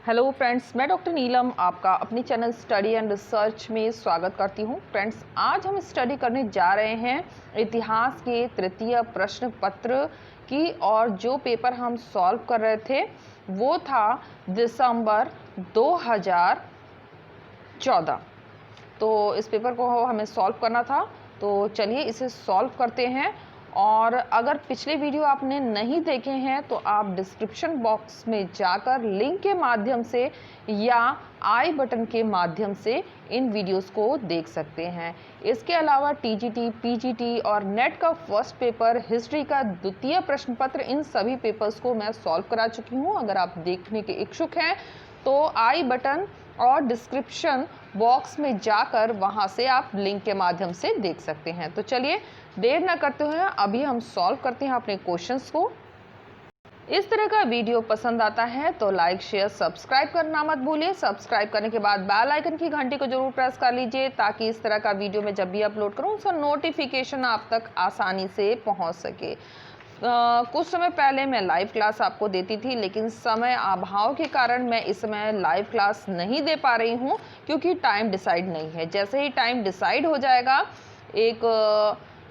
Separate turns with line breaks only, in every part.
Hello friends, मैं doctor नीलम आपका अपनी चैनल स्टडी एंड रिसर्च में स्वागत करती हूं। फ्रेंड्स, आज हम स्टडी करने जा रहे हैं इतिहास के तृतीय प्रश्न पत्र की, और जो पेपर हम सॉल्व कर रहे थे वो था दिसंबर 2014। तो इस पेपर को हमें सॉल्व करना था, तो चलिए इसे सॉल्व करते हैं। और अगर पिछले वीडियो आपने नहीं देखे हैं तो आप डिस्क्रिप्शन बॉक्स में जाकर लिंक के माध्यम से या आई बटन के माध्यम से इन वीडियोस को देख सकते हैं। इसके अलावा टीजीटी, पीजीटी और नेट का फर्स्ट पेपर, हिस्ट्री का द्वितीय प्रश्न पत्र, इन सभी पेपर्स को मैं सॉल्व करा चुकी हूँ। अगर आप देखने के इच्छुक हैं तो आई बटन और डिस्क्रिप्शन बॉक्स में जाकर वहां से आप लिंक के माध्यम से देख सकते हैं। तो चलिए देर ना करते हुए अभी हम सॉल्व करते हैं अपने क्वेश्चंस को। इस तरह का वीडियो पसंद आता है तो लाइक, शेयर, सब्सक्राइब करना मत भूलिए। सब्सक्राइब करने के बाद बेल आइकन की घंटी को जरूर प्रेस कर लीजिए, ताकि इस तरह का वीडियो मैं जब भी अपलोड करूं उसका नोटिफिकेशन आप तक आसानी से पहुंच सके। कुछ समय पहले मैं लाइव क्लास आपको देती थी, लेकिन समय अभाव के कारण मैं इस समय लाइव क्लास नहीं दे पा रही हूँ, क्योंकि टाइम डिसाइड नहीं है। जैसे ही टाइम डिसाइड हो जाएगा, एक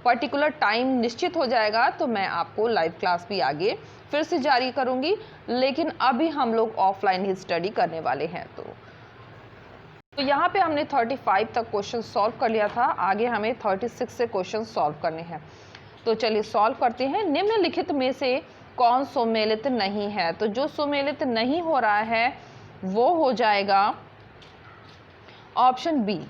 पर्टिकुलर टाइम निश्चित हो जाएगा, तो मैं आपको लाइव क्लास भी आगे फिर से जारी करूँगी। लेकिन अभी हम लोग ऑफलाइन ही स्टडी करने वाले हैं। तो यहाँ पे हमने 35 तक क्वेश्चन सॉल्व कर लिया था, आगे हमें 36 से क्वेश्चन सॉल्व करने हैं। तो चलिए सॉल्व करते हैं। निम्नलिखित में से कौन सुमेलित नहीं है? तो जो सुमेलित नहीं हो रहा है वो हो जाएगा ऑप्शन बी,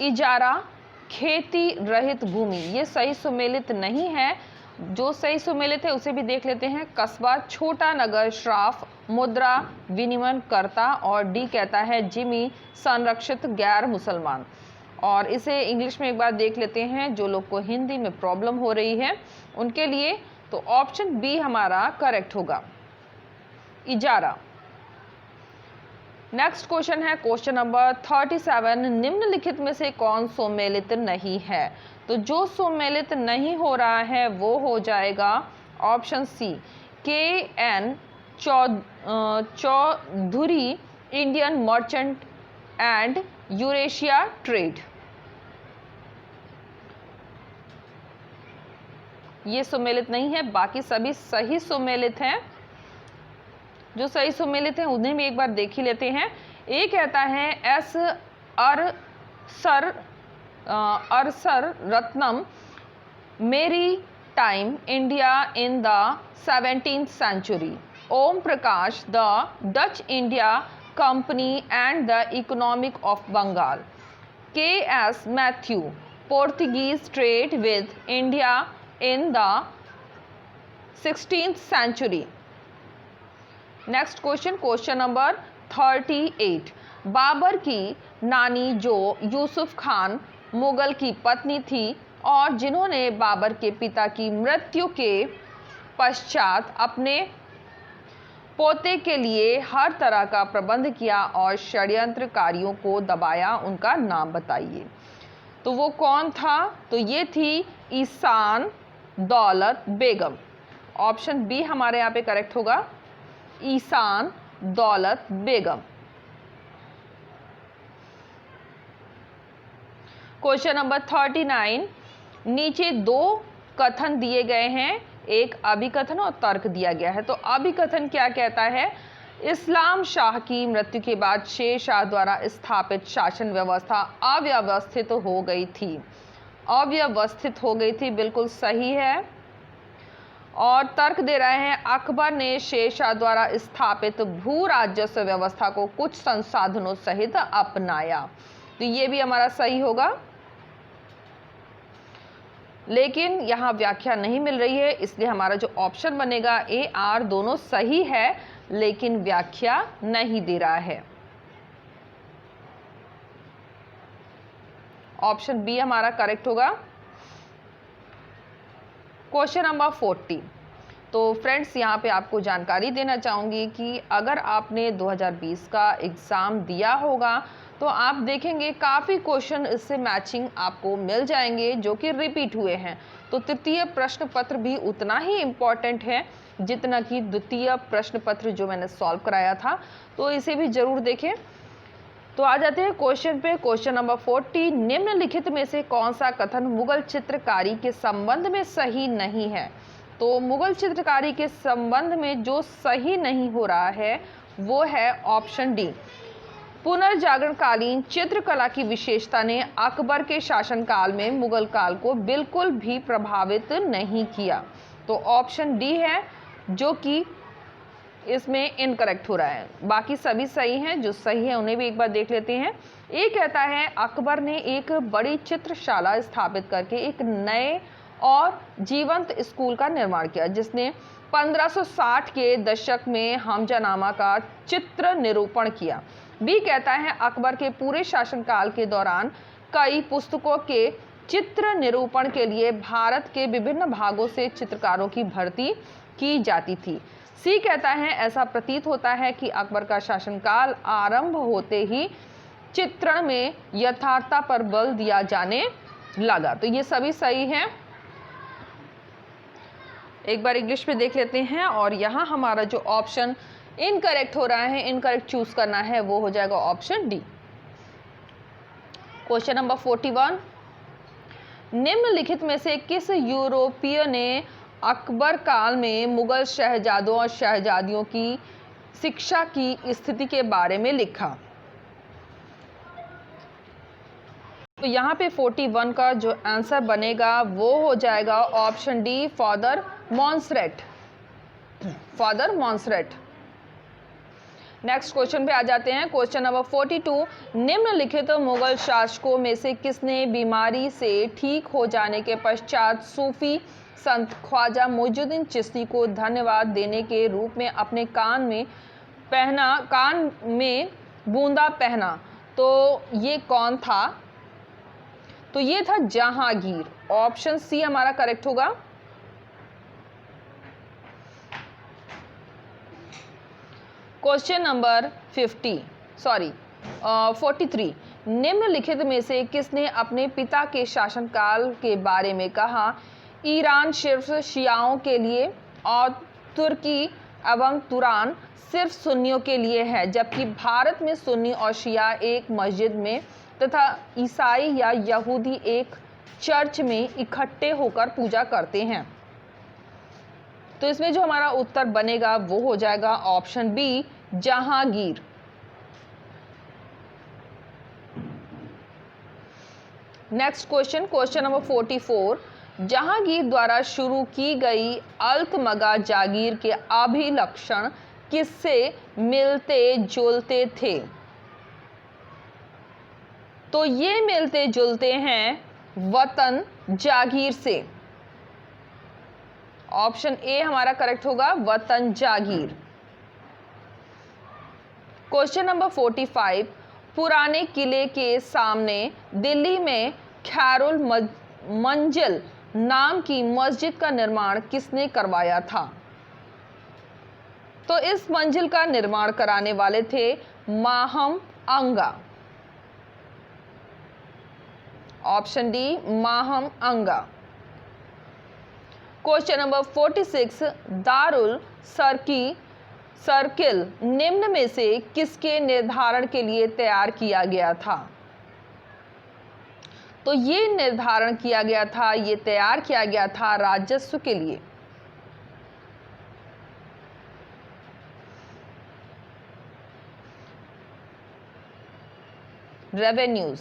इजारा खेती रहित भूमि। ये सही सुमेलित नहीं है। जो सही सुमेलित है उसे भी देख लेते हैं। कस्बा, छोटा नगर, श्राफ, मुद्रा विनिमय करता, और डी कहता है जिमी, संरक्षित गैर मुसलमान। और इसे इंग्लिश में एक बार देख लेते हैं, जो लोग को हिंदी में प्रॉब्लम हो रही है उनके लिए। तो ऑप्शन बी हमारा करेक्ट होगा, इजारा। नेक्स्ट क्वेश्चन है क्वेश्चन नंबर 37। निम्नलिखित में से कौन सुमेलित नहीं है? तो जो सुमेलित नहीं हो रहा है वो हो जाएगा option C, K N. Chaudhary, Indian merchant and Eurasia trade. ये सुमेलित नहीं है, बाकी सभी सही सुमेलित हैं। जो सही सुमेलित हैं उन्हें भी एक बार देख ही लेते हैं। ए कहता है S Arasaratnam, maritime India in the 17th century. Om Prakash, the Dutch India company and the economic of Bengal. K S Matthew, Portuguese trade with India in the 16th century. Next question, question number 38। Babur की नानी जो यूसुफ खान मुगल की पत्नी थी, और जिन्होंने बाबर के पिता की मृत्यु के पश्चात अपने पोते के लिए हर तरह का प्रबंध किया और षड्यंत्रकारियों को दबाया, उनका नाम बताइए। तो वो कौन था? तो ये थी ईसान दौलत बेगम। ऑप्शन बी हमारे यहाँ पे करेक्ट होगा, ईसान दौलत बेगम। Question number 39। नीचे दो कथन दिए गए हैं, एक अभिकथन और तर्क दिया गया है। तो अभिकथन क्या कहता है? इस्लाम शाह की मृत्यु के बाद शेर शाह द्वारा स्थापित शासन व्यवस्था अव्यवस्थित हो गई थी। अव्यवस्थित हो गई थी, बिल्कुल सही है। और तर्क दे रहे हैं, अकबर ने शेर शाह द्वारा स्थापित भू राजस्व व्यवस्था को कुछ संसाधनों सहित अपनाया। तो ये भी हमारा सही होगा, लेकिन यहाँ व्याख्या नहीं मिल रही है, इसलिए हमारा जो ऑप्शन बनेगा ए, आर दोनों सही है, लेकिन व्याख्या नहीं दे रहा है। ऑप्शन बी हमारा करेक्ट होगा। Question number 40। तो फ्रेंड्स, यहाँ पे आपको जानकारी देना चाहूँगी कि अगर आपने 2020 का एग्ज़ाम दिया होगा तो आप देखेंगे काफ़ी क्वेश्चन इससे मैचिंग आपको मिल जाएंगे जो कि रिपीट हुए हैं। तो तृतीय प्रश्न पत्र भी उतना ही इम्पॉर्टेंट है जितना कि द्वितीय प्रश्न पत्र जो मैंने सॉल्व कराया था, तो इसे भी ज़रूर देखें। तो आ जाते हैं क्वेश्चन पे। क्वेश्चन नंबर 40, निम्नलिखित में से कौन सा कथन मुगल चित्रकारी के संबंध में सही नहीं है? तो मुगल चित्रकारी के संबंध में जो सही नहीं हो रहा है वो है ऑप्शन डी। पुनर्जागरणकालीन चित्रकला की विशेषता ने अकबर के शासनकाल में मुगल काल को बिल्कुल भी प्रभावित नहीं किया। तो ऑप्शन डी है जो कि इसमें इनकरेक्ट हो रहा है। बाकी सभी सही हैं, जो सही है उन्हें भी एक बार देख लेते हैं। ये कहता है अकबर ने एक बड़ी चित्रशाला स्थापित करके एक नए और जीवंत स्कूल का निर्माण किया जिसने 1560 के दशक में हमजानामा का चित्र निरूपण किया। बी कहता है अकबर के पूरे शासनकाल के दौरान कई पुस्तकों के चित्र निरूपण के लिए भारत के विभिन्न भागों से चित्रकारों की भर्ती की जाती थी। सी कहता है ऐसा प्रतीत होता है कि अकबर का शासनकाल आरंभ होते ही चित्रण में यथार्थता पर बल दिया जाने लगा। तो ये सभी सही हैं। एक बार इंग्लिश में देख लेते हैं और यहाँ हमारा जो ऑप्शन इनकरेक्ट हो रहा है, इनकरेक्ट चूज करना है, वो हो जाएगा ऑप्शन डी। क्वेश्चन नंबर 41, निम्नलिखित में से किस यूरोपीय ने अकबर काल में मुगल शहजादों और शहजादियों की शिक्षा की स्थिति के बारे में लिखा? तो यहाँ पे 41 का जो आंसर बनेगा वो हो जाएगा option D, father Monserrate. Father Monserrate. Next question पे आ जाते हैं। क्वेश्चन नंबर 42, निम्नलिखित मुगल शासकों में से किसने बीमारी से ठीक हो जाने के पश्चात सूफी संत ख्वाजा मुइजुद्दीन चिश्ती को धन्यवाद देने के रूप में अपने कान में बूंदा पहना? तो ये कौन था? तो ये था जहांगीर। ऑप्शन सी हमारा करेक्ट होगा। क्वेश्चन नंबर 43, निम्नलिखित में से किसने अपने पिता के शासनकाल के बारे में कहा? ईरान सिर्फ शियाओं के लिए और तुर्की एवं तुरान सिर्फ सुन्नियों के लिए है, जबकि भारत में सुन्नी और शिया एक मस्जिद में तथा ईसाई या यहूदी एक चर्च में इकट्ठे होकर पूजा करते हैं। तो इसमें जो हमारा उत्तर बनेगा वो हो जाएगा option B, Jahangir. Next question, question number 44, Jahangir द्वारा शुरू की गई अल्तमगा जागीर के अभिलक्षण किससे मिलते जुलते थे? तो ये मिलते जुलते हैं वतन जागीर से। ऑप्शन ए हमारा करेक्ट होगा, वतन जागीर। क्वेश्चन नंबर 45, पुराने किले के सामने दिल्ली में खैरुल मंजिल नाम की मस्जिद का निर्माण किसने करवाया था? तो इस मंजिल का निर्माण कराने वाले थे माहम अंगा। ऑप्शन डी, माहम अंगा। क्वेश्चन नंबर 46, दारुल सर्किल निम्न में से किसके निर्धारण के लिए तैयार किया गया था? तो ये निर्धारण किया गया था, ये तैयार किया गया था राजस्व के लिए। रेवेन्यूज,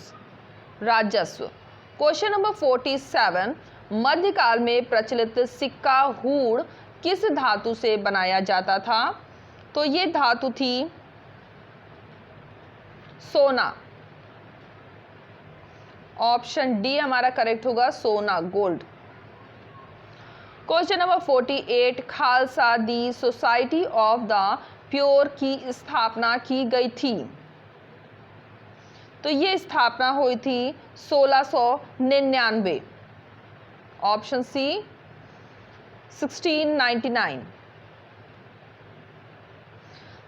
राजस्व। क्वेश्चन नंबर 47, मध्यकाल में प्रचलित सिक्का हूड़ किस धातु से बनाया जाता था? तो ये धातु थी सोना। ऑप्शन डी हमारा करेक्ट होगा, सोना, gold. Question number 48, Khalsa the society of the pure की स्थापना की गई थी? तो ये स्थापना हुई थी 1699। Option C. 1699।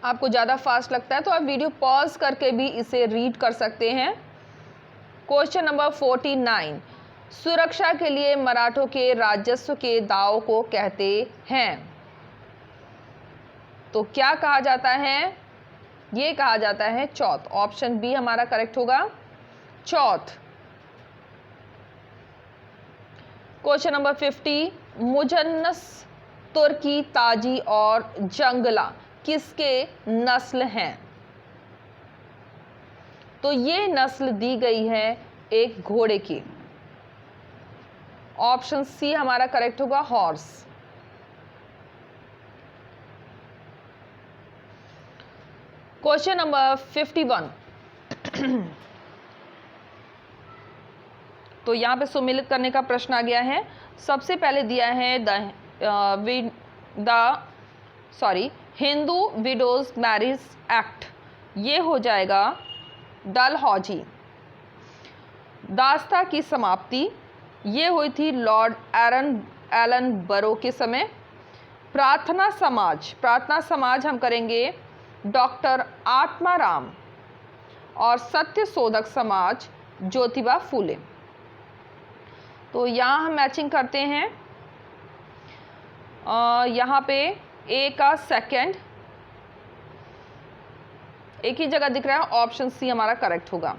आपको ज़्यादा फास्ट लगता है तो आप वीडियो पॉज करके भी इसे रीड कर सकते हैं। क्वेश्चन नंबर 49, सुरक्षा के लिए मराठों के राजस्व के दाव को कहते हैं। तो क्या कहा जाता है? ये कहा जाता है चौथ। ऑप्शन बी हमारा करेक्ट होगा, चौथ। क्वेश्चन नंबर 50, मुजन्नस, तुर्की, ताजी और जंगला किसके नस्ल हैं? तो ये नस्ल दी गई है एक घोड़े की। ऑप्शन सी हमारा करेक्ट होगा, हॉर्स। क्वेश्चन नंबर 51, तो यहां पे सुमेलित करने का प्रश्न आ गया है। सबसे पहले दिया है हिंदू विडोज मैरिज एक्ट, ये हो जाएगा डलहौजी। दास्ता की समाप्ति, ये हुई थी लॉर्ड एलन बरो के समय। प्रार्थना समाज हम करेंगे डॉक्टर आत्माराम। और सत्य शोधक समाज ज्योतिबा फूले। तो यहाँ हम मैचिंग करते हैं। यहाँ पे ए का सेकंड एक ही जगह दिख रहा है, ऑप्शन सी हमारा करेक्ट होगा।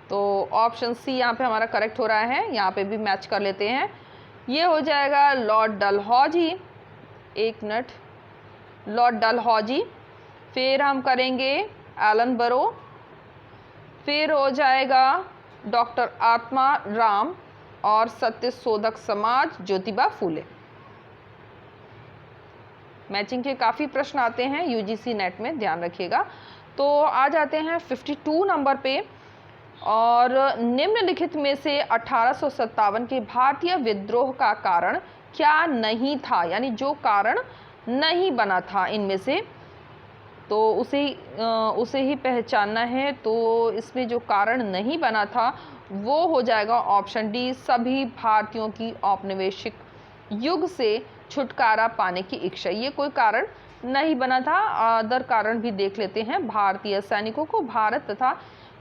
तो ऑप्शन सी यहाँ पे हमारा करेक्ट हो रहा है, यहाँ पे भी मैच कर लेते हैं। ये हो जाएगा लॉर्ड डलहौजी, एक मिनट, लॉर्ड डलहौजी। फिर हम करेंगे एलन बरो, फिर हो जाएगा डॉक्टर आत्मा राम और सत्य शोधक समाज ज्योतिबा फूले। मैचिंग के काफ़ी प्रश्न आते हैं यूजीसी नेट में, ध्यान रखिएगा। तो आ जाते हैं 52 नंबर पे। और निम्नलिखित में से 1857 के भारतीय विद्रोह का कारण क्या नहीं था, यानी जो कारण नहीं बना था इनमें से, तो उसे ही पहचानना है। तो इसमें जो कारण नहीं बना था वो हो जाएगा ऑप्शन डी, सभी भारतीयों की औपनिवेशिक युग से छुटकारा पाने की इच्छा। ये कोई कारण नहीं बना था। अदर कारण भी देख लेते हैं। भारतीय सैनिकों को भारत तथा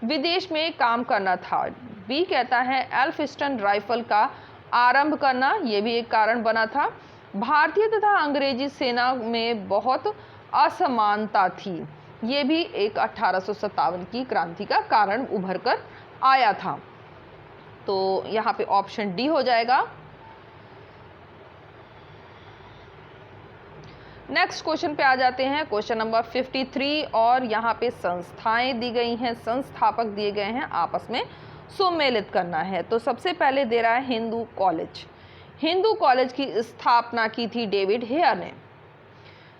विदेश में काम करना था। बी कहता है एल्फिस्टन राइफल का आरंभ करना, ये भी एक कारण बना था। भारतीय तथा अंग्रेजी सेना में बहुत असमानता थी, ये भी एक 1857 की क्रांति का कारण उभर कर आया था। तो यहाँ पे ऑप्शन डी हो जाएगा। नेक्स्ट क्वेश्चन पे आ जाते हैं, क्वेश्चन नंबर 53। और यहाँ पे संस्थाएं दी गई हैं, संस्थापक दिए गए हैं, आपस में सुमेलित करना है। तो सबसे पहले दे रहा है हिंदू कॉलेज। हिंदू कॉलेज की स्थापना की थी डेविड हेयर ने।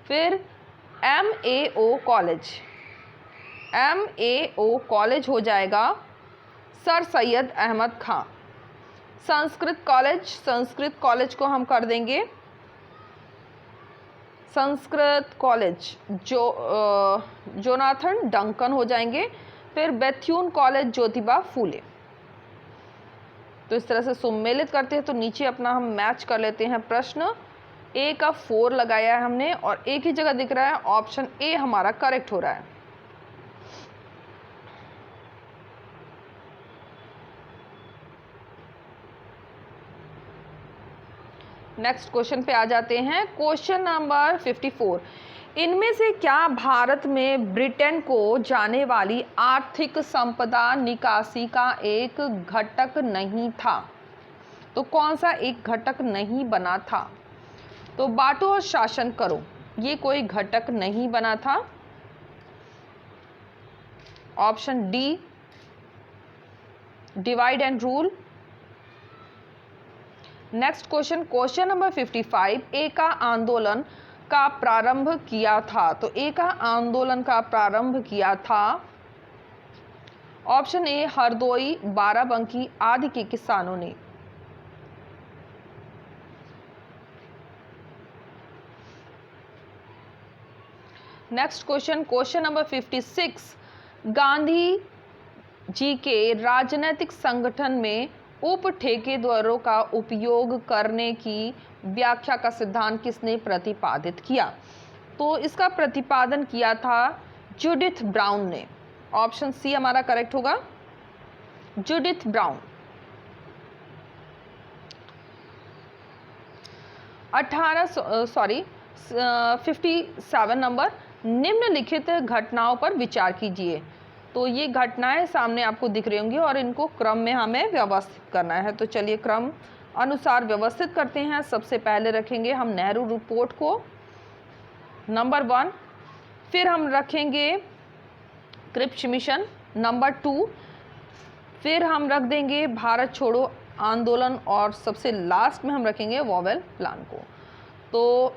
फिर MAO कॉलेज हो जाएगा सर सैयद अहमद खां। संस्कृत कॉलेज को हम कर देंगे संस्कृत कॉलेज जोनाथन डंकन हो जाएंगे। फिर बेथ्यून कॉलेज ज्योतिबा फूले। तो इस तरह से सुमेलित करते हैं। तो नीचे अपना हम मैच कर लेते हैं प्रश्न। ए का 4 लगाया है हमने और एक ही जगह दिख रहा है, ऑप्शन ए हमारा करेक्ट हो रहा है। नेक्स्ट क्वेश्चन पे आ जाते हैं, क्वेश्चन नंबर 54। इनमें से क्या भारत में ब्रिटेन को जाने वाली आर्थिक संपदा निकासी का एक घटक नहीं था? तो कौन सा एक घटक नहीं बना था? तो बांटो और शासन करो, ये कोई घटक नहीं बना था। Option D divide and rule. Next question number 55। ए का आंदोलन का प्रारंभ किया था। तो ए का आंदोलन का प्रारंभ किया था, ऑप्शन ए हरदोई, बाराबंकी आदि के किसानों ने। Next question number 56। Gandhi ji के राजनीतिक संगठन में उप ठेकेदारों का उपयोग करने की व्याख्या का सिद्धांत किसने प्रतिपादित किया? तो इसका प्रतिपादन किया था जूडिथ ब्राउन ने। ऑप्शन सी हमारा करेक्ट होगा, जूडिथ ब्राउन। 57 नंबर, निम्नलिखित घटनाओं पर विचार कीजिए। तो ये घटनाएं सामने आपको दिख रही होंगी और इनको क्रम में हमें व्यवस्थित करना है। तो चलिए क्रम अनुसार व्यवस्थित करते हैं। सबसे पहले रखेंगे हम नेहरू रिपोर्ट को नंबर 1, फिर हम रखेंगे क्रिप्स मिशन नंबर 2, फिर हम रख देंगे भारत छोड़ो आंदोलन और सबसे लास्ट में हम रखेंगे वॉवेल प्लान को। तो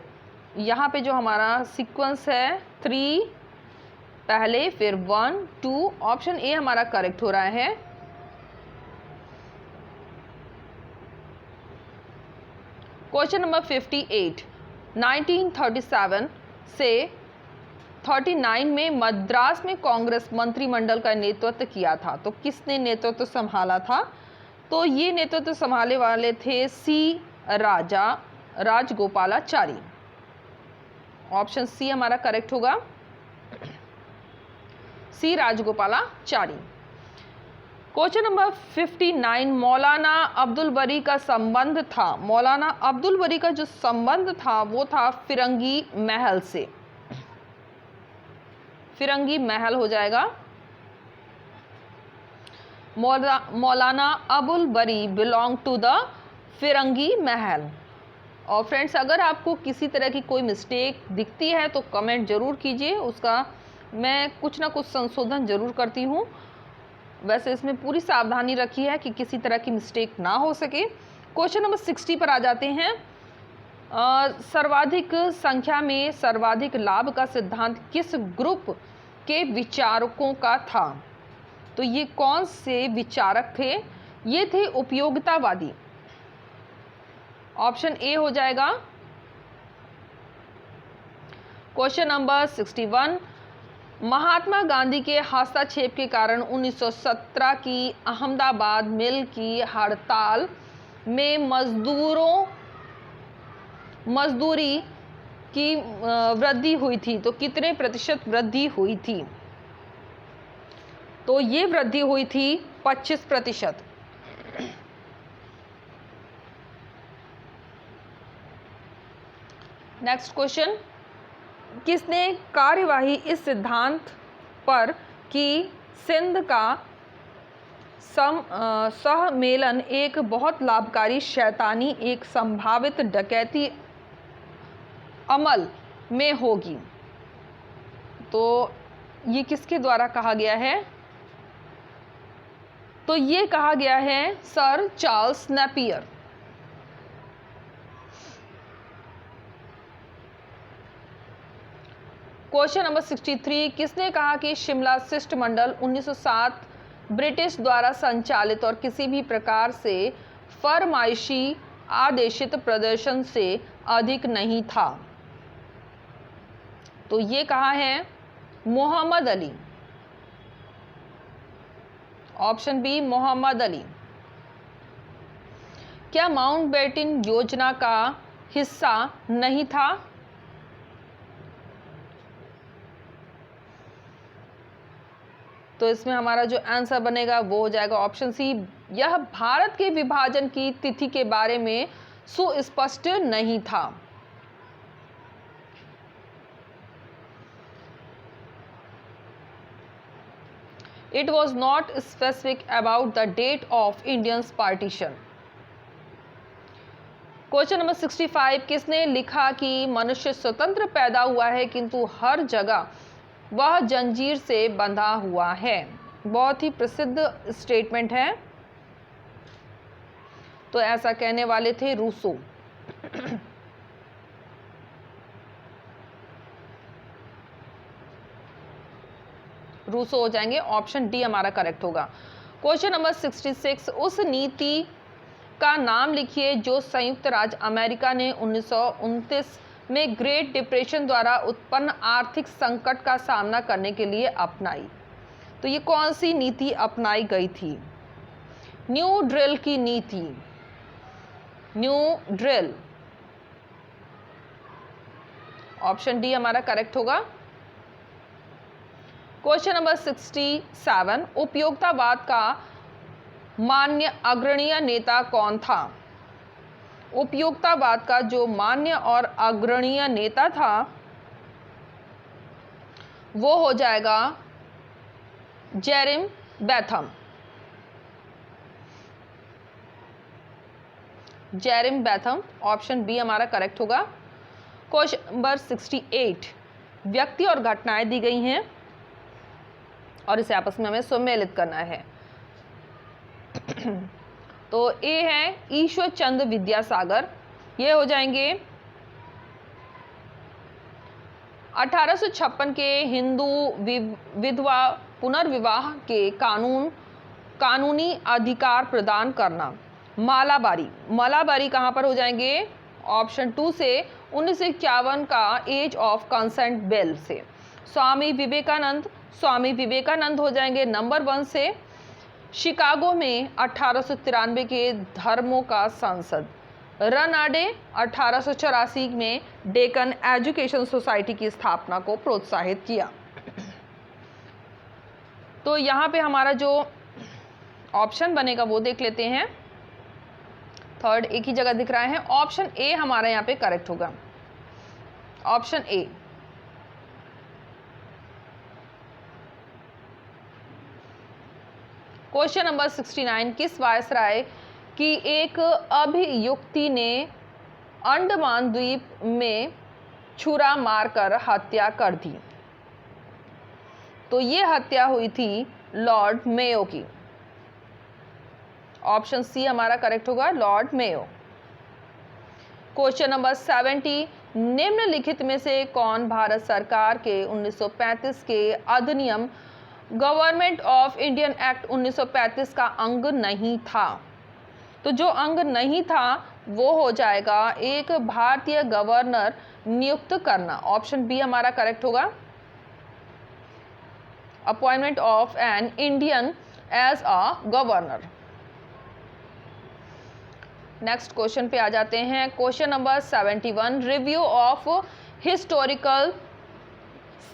यहाँ पे जो हमारा सीक्वेंस है 3 पहले, फिर 1 2, ऑप्शन ए हमारा करेक्ट हो रहा है। क्वेश्चन नंबर 58, 1937 से 39 में मद्रास में कांग्रेस मंत्रिमंडल का नेतृत्व किया था। तो किसने नेतृत्व संभाला था? तो ये नेतृत्व संभालने वाले थे सी राजगोपालाचारी। ऑप्शन सी हमारा करेक्ट होगा, सी राजगोपालाचारी। क्वेश्चन नंबर 59, मौलाना अब्दुल बरी का संबंध था। मौलाना अब्दुल बरी का जो संबंध था वो था फिरंगी महल से। फिरंगी महल हो जाएगा। मौलाना अब्दुल बरी बिलोंग टू द फिरंगी महल। और फ्रेंड्स, अगर आपको किसी तरह की कोई मिस्टेक दिखती है तो कमेंट जरूर कीजिए, उसका मैं कुछ ना कुछ संशोधन जरूर करती हूँ। वैसे इसमें पूरी सावधानी रखी है कि किसी तरह की मिस्टेक ना हो सके। क्वेश्चन नंबर 60 पर आ जाते हैं। सर्वाधिक संख्या में सर्वाधिक लाभ का सिद्धांत किस ग्रुप के विचारकों का था? तो ये कौन से विचारक थे? ये थे उपयोगितावादी। ऑप्शन ए हो जाएगा। क्वेश्चन नंबर 61, महात्मा गांधी के हस्तक्षेप के कारण 1917 की अहमदाबाद मिल की हड़ताल में मजदूरी की वृद्धि हुई थी। तो कितने प्रतिशत वृद्धि हुई थी? तो ये वृद्धि हुई थी 25%। नेक्स्ट क्वेश्चन, किसने कार्यवाही इस सिद्धांत पर कि सिंध का सहमेलन एक बहुत लाभकारी शैतानी एक संभावित डकैती अमल में होगी? तो ये किसके द्वारा कहा गया है? तो ये कहा गया है sir Charles Napier. Question number 63, किसने कहा कि शिमला शिष्टमंडल 1907 ब्रिटिश द्वारा संचालित और किसी भी प्रकार से फरमाइशी आदेशित प्रदर्शन से अधिक नहीं था? तो ये कहा है मोहम्मद अली। Option B Mohammad Ali. क्या माउंटबेटन योजना का हिस्सा नहीं था? तो इसमें हमारा जो आंसर बनेगा वो हो जाएगा ऑप्शन सी, यह भारत के विभाजन की तिथि के बारे में सुस्पष्ट नहीं था। It was not specific about the date of Indians partition. Question number 65, किसने लिखा कि मनुष्य स्वतंत्र पैदा हुआ है किंतु हर जगह वह जंजीर से बंधा हुआ है? बहुत ही प्रसिद्ध स्टेटमेंट है। तो ऐसा कहने वाले थे रूसो। रूसो हो जाएंगे। ऑप्शन डी हमारा करेक्ट होगा। क्वेश्चन नंबर 66, उस नीति का नाम लिखिए जो संयुक्त राज्य अमेरिका ने 1929 में ग्रेट डिप्रेशन द्वारा उत्पन्न आर्थिक संकट का सामना करने के लिए अपनाई। तो ये कौन सी नीति अपनाई गई थी? न्यू ड्रिल की नीति, न्यू ड्रिल, ऑप्शन डी हमारा करेक्ट होगा। क्वेश्चन नंबर 67, उपयोगितावाद का मान्य अग्रणीय नेता कौन था? उपयोगितावाद का जो मान्य और अग्रणीय नेता था वो हो जाएगा Jeremy Bentham. Jeremy Bentham, option B हमारा करेक्ट होगा। क्वेश्चन नंबर 68, व्यक्ति और घटनाएं दी गई हैं और इसे आपस में हमें सम्मिलित करना है। तो ए है ईश्वर चंद्र विद्यासागर, ये हो जाएंगे 1856 के हिंदू विधवा पुनर्विवाह के कानूनी अधिकार प्रदान करना। मालाबारी, मालाबारी कहां पर हो जाएंगे? ऑप्शन 2 से 1951 का एज ऑफ कंसेंट बिल से। स्वामी विवेकानंद हो जाएंगे नंबर 1 से। शिकागो में 1893 के धर्मों का संसद। रनाडे 1884 में डेकन एजुकेशन सोसाइटी की स्थापना को प्रोत्साहित किया। तो यहाँ पे हमारा जो ऑप्शन बनेगा वो देख लेते हैं। थर्ड एक ही जगह दिख रहा है, ऑप्शन ए हमारा यहाँ पे करेक्ट होगा, ऑप्शन ए। क्वेश्चन नंबर 69, किस वायसराय की एक अभियुक्ति ने अंडमान द्वीप में छुरा मारकर हत्या कर दी? तो ये हत्या हुई थी लॉर्ड मेयो की। ऑप्शन सी हमारा करेक्ट होगा, लॉर्ड मेयो। क्वेश्चन नंबर 70, निम्नलिखित में से कौन भारत सरकार के 1935 के अधिनियम गवर्नमेंट ऑफ इंडियन एक्ट 1935 का अंग नहीं था? तो जो अंग नहीं था वो हो जाएगा एक भारतीय गवर्नर नियुक्त करना। ऑप्शन बी हमारा करेक्ट होगा, appointment of an Indian as a governor. Next question पे आ जाते हैं। Question number 71, review of historical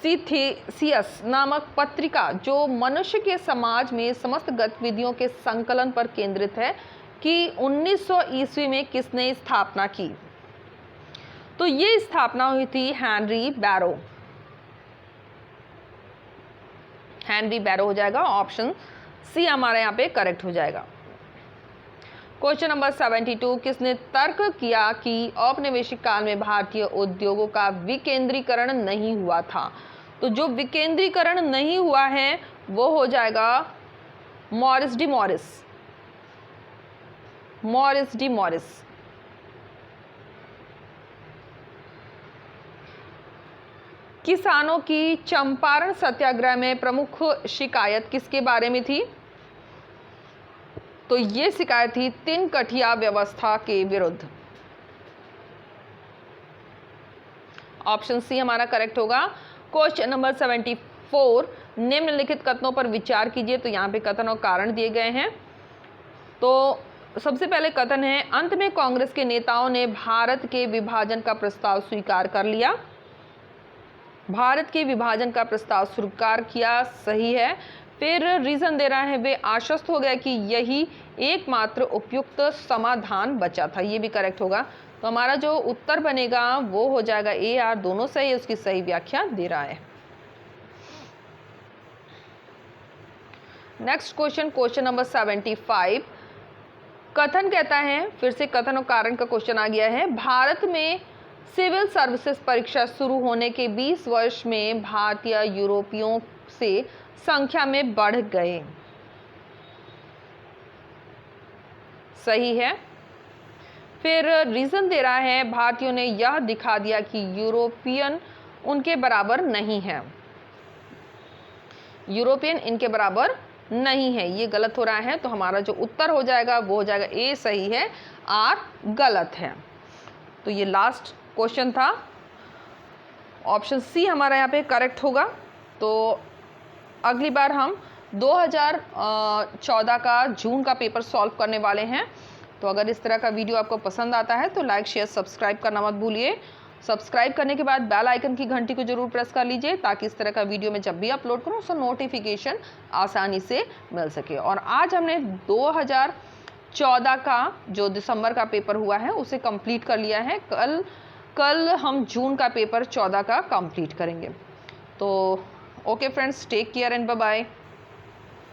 सीथियस नामक पत्रिका जो मनुष्य के समाज में समस्त गतिविधियों के संकलन पर केंद्रित है कि 1900 ईस्वी में किसने स्थापना की? तो ये स्थापना हुई थी हेनरी बैरो। हेनरी बैरो हो जाएगा, ऑप्शन सी हमारा यहाँ पे करेक्ट हो जाएगा। क्वेश्चन नंबर 72, किसने तर्क किया कि औपनिवेशिक काल में भारतीय उद्योगों का विकेंद्रीकरण नहीं हुआ था? तो जो विकेंद्रीकरण नहीं हुआ है वो हो जाएगा मॉरिस डी मॉरिस। किसानों की चंपारण सत्याग्रह में प्रमुख शिकायत किसके बारे में थी? तो ये शिकायत थी तीन कठिया व्यवस्था के विरुद्ध। ऑप्शन सी हमारा करेक्ट होगा। क्वेश्चन नंबर 74, निम्नलिखित कथनों पर विचार कीजिए। तो यहाँ पे कथन और कारण दिए गए हैं। तो सबसे पहले कथन है, अंत में कांग्रेस के नेताओं ने भारत के विभाजन का प्रस्ताव स्वीकार कर लिया। भारत के विभाजन का प्रस्ताव स्वीकार किया, सही है। फिर रीजन दे रहा है, वे आश्वस्त हो गए कि यही एकमात्र उपयुक्त समाधान बचा था। ये भी करेक्ट होगा। तो हमारा जो उत्तर बनेगा वो हो जाएगा ए आर, दोनों सही है, उसकी सही व्याख्या दे रहा है। नेक्स्ट क्वेश्चन, क्वेश्चन नंबर 75, कथन कहता है, फिर से कथन और कारण का क्वेश्चन आ गया है, भारत में सिविल सर्विसेज परीक्षा शुरू होने के 20 वर्ष में भारतीय यूरोपियों से संख्या में बढ़ गए। सही है। फिर रीजन दे रहा है, भारतीयों ने यह दिखा दिया कि यूरोपियन उनके बराबर नहीं है। यूरोपियन इनके बराबर नहीं है, ये गलत हो रहा है। तो हमारा जो उत्तर हो जाएगा वो हो जाएगा ए सही है, आर गलत है। तो ये लास्ट क्वेश्चन था, ऑप्शन सी हमारा यहाँ पे करेक्ट होगा। तो अगली बार हम 2014 का जून का पेपर सॉल्व करने वाले हैं। तो अगर इस तरह का वीडियो आपको पसंद आता है तो लाइक शेयर सब्सक्राइब करना मत भूलिए। सब्सक्राइब करने के बाद बेल आइकन की घंटी को जरूर प्रेस कर लीजिए ताकि इस तरह का वीडियो मैं जब भी अपलोड करूं उसका नोटिफिकेशन आसानी से मिल सके। और आज हमने 2014 का जो दिसंबर का पेपर हुआ है उसे कंप्लीट कर लिया है। कल हम जून का पेपर 14 का कंप्लीट करेंगे। तो okay friends, take care and bye bye.